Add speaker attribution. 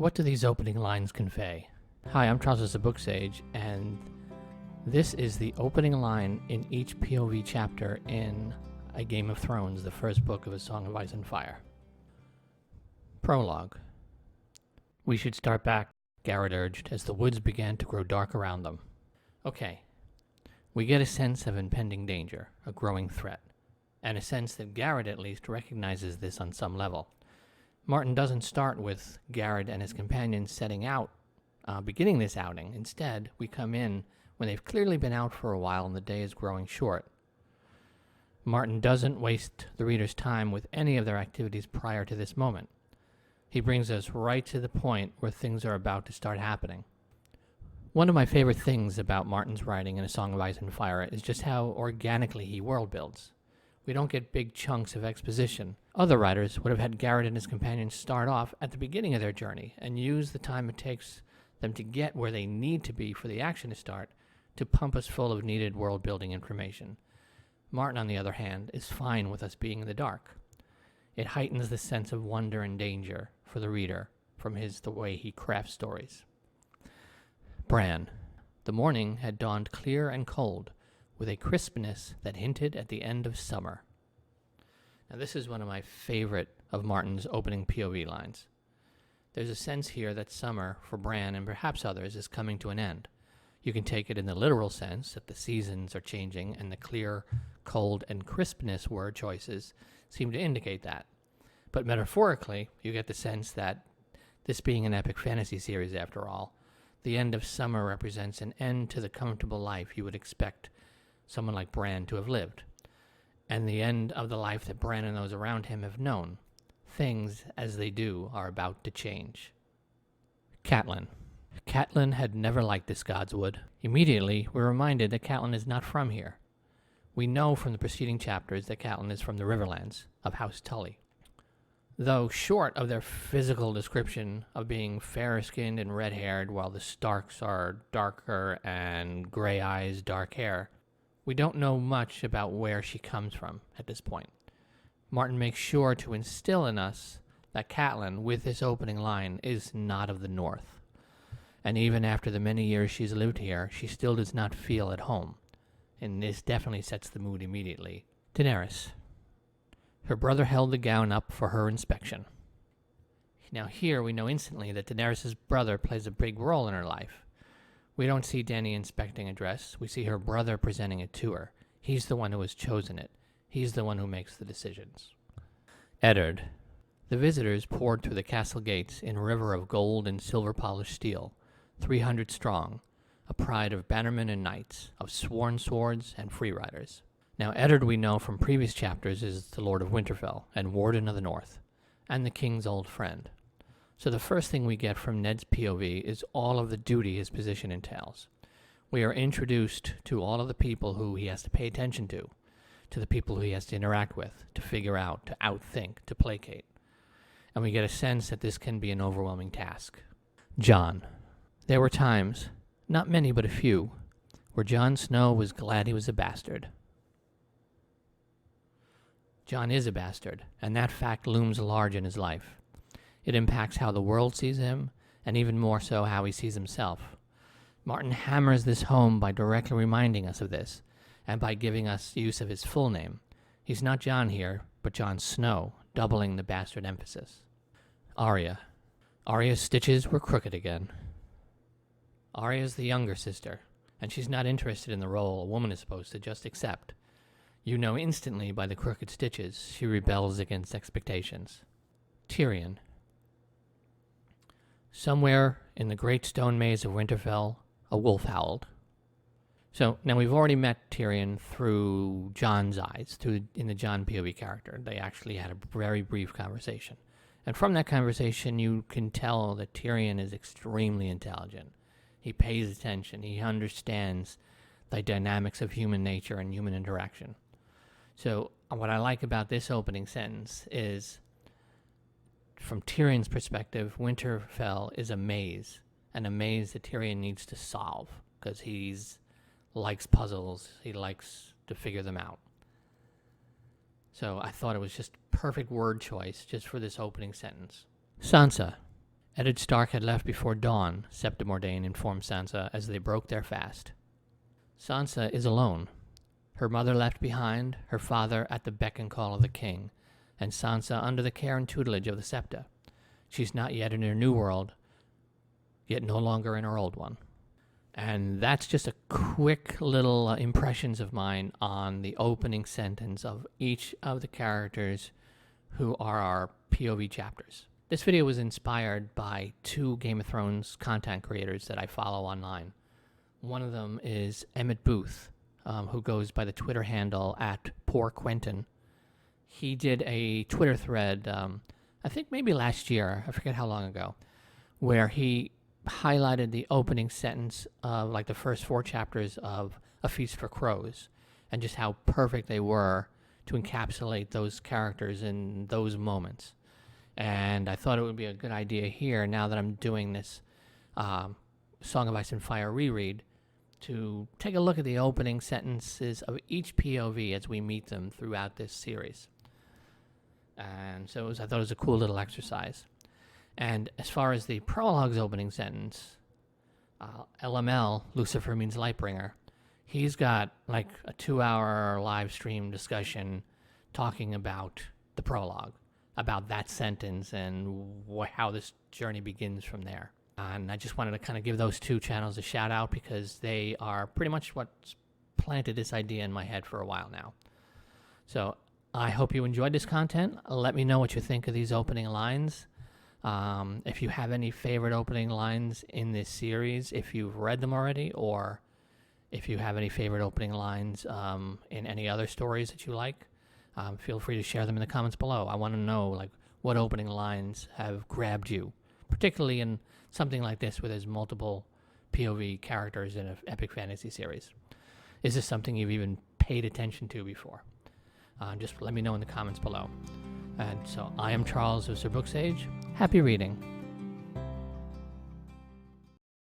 Speaker 1: What do these opening lines convey? Hi, I'm Charles SirBookSage, and this is the opening line in each POV chapter in A Game of Thrones, the first book of A Song of Ice and Fire. Prologue. We should start back, Garrett urged, as the woods began to grow dark around them. Okay. We get a sense of impending danger, a growing threat, and a sense that Garrett at least recognizes this on some level. Martin doesn't start with Garrett and his companions setting out, beginning this outing. Instead, we come in when they've clearly been out for a while and the day is growing short. Martin doesn't waste the reader's time with any of their activities prior to this moment. He brings us right to the point where things are about to start happening. One of my favorite things about Martin's writing in A Song of Ice and Fire is just how organically he world builds. We don't get big chunks of exposition. Other writers would have had Garrett and his companions start off at the beginning of their journey and use the time it takes them to get where they need to be for the action to start to pump us full of needed world-building information. Martin, on the other hand, is fine with us being in the dark. It heightens the sense of wonder and danger for the reader from the way he crafts stories. Bran. The morning had dawned clear and cold, with a crispness that hinted at the end of summer. Now, this is one of my favorite of Martin's opening POV lines. There's a sense here that summer, for Bran and perhaps others, is coming to an end. You can take it in the literal sense that the seasons are changing, and the clear, cold, and crispness word choices seem to indicate that. But metaphorically, you get the sense that, this being an epic fantasy series after all, the end of summer represents an end to the comfortable life you would expect someone like Bran to have lived, and the end of the life that Bran and those around him have known. Things, as they do, are about to change. Catelyn. Catelyn had never liked this Godswood. Immediately, we're reminded that Catelyn is not from here. We know from the preceding chapters that Catelyn is from the Riverlands of House Tully. Though short of their physical description of being fair-skinned and red-haired, while the Starks are darker and gray eyes, dark hair, we don't know much about where she comes from at this point. Martin makes sure to instill in us that Catelyn, with this opening line, is not of the North. And even after the many years she's lived here, she still does not feel at home. And this definitely sets the mood immediately. Daenerys. Her brother held the gown up for her inspection. Now here we know instantly that Daenerys' brother plays a big role in her life. We don't see Dany inspecting a dress. We see her brother presenting it to her. He's the one who has chosen it. He's the one who makes the decisions. Eddard. The visitors poured through the castle gates in a river of gold and silver-polished steel, 300 strong, a pride of bannermen and knights, of sworn swords and free riders. Now Eddard, we know from previous chapters, is the Lord of Winterfell and Warden of the North, and the king's old friend. So the first thing we get from Ned's POV is all of the duty his position entails. We are introduced to all of the people who he has to pay attention to the people who he has to interact with, to figure out, to outthink, to placate. And we get a sense that this can be an overwhelming task. Jon. There were times, not many but a few, where Jon Snow was glad he was a bastard. Jon is a bastard, and that fact looms large in his life. It impacts how the world sees him, and even more so how he sees himself. Martin hammers this home by directly reminding us of this, and by giving us use of his full name. He's not Jon here, but Jon Snow, doubling the bastard emphasis. Arya. Arya's stitches were crooked again. Arya's the younger sister, and she's not interested in the role a woman is supposed to just accept. You know instantly by the crooked stitches she rebels against expectations. Tyrion. Somewhere in the great stone maze of Winterfell, a wolf howled. So, now we've already met Tyrion through Jon's eyes, in the Jon POV character. They actually had a very brief conversation. And from that conversation, you can tell that Tyrion is extremely intelligent. He pays attention. He understands the dynamics of human nature and human interaction. So, what I like about this opening sentence is, from Tyrion's perspective, Winterfell is a maze, and a maze that Tyrion needs to solve, because he likes puzzles. He likes to figure them out. So I thought it was just perfect word choice just for this opening sentence. Sansa. Eddard Stark had left before dawn, Septa Mordane informed Sansa as they broke their fast. Sansa is alone. Her mother left behind, her father at the beck and call of the king, and Sansa under the care and tutelage of the Septa. She's not yet in her new world, yet no longer in her old one. And that's just a quick little impressions of mine on the opening sentence of each of the characters who are our POV chapters. This video was inspired by 2 Game of Thrones content creators that I follow online. One of them is Emmett Booth, who goes by the Twitter handle at @PoorQuentin. He did a Twitter thread, I think maybe last year, I forget how long ago, where he highlighted the opening sentence of like the first 4 chapters of A Feast for Crows and just how perfect they were to encapsulate those characters in those moments. And I thought it would be a good idea here, now that I'm doing this Song of Ice and Fire reread, to take a look at the opening sentences of each POV as we meet them throughout this series. And so I thought it was a cool little exercise. And as far as the prologue's opening sentence, LML, Lucifer means Lightbringer, he's got like a 2-hour live stream discussion talking about the prologue, about that sentence and how this journey begins from there. And I just wanted to kind of give those 2 channels a shout out because they are pretty much what's planted this idea in my head for a while now. So I hope you enjoyed this content. Let me know what you think of these opening lines. If you have any favorite opening lines in this series, if you've read them already, or if you have any favorite opening lines in any other stories that you like, feel free to share them in the comments below. I want to know like what opening lines have grabbed you, particularly in something like this where there's multiple POV characters in an epic fantasy series. Is this something you've even paid attention to before? Just let me know in the comments below. And so I am Charles of SirBookSage. Happy reading.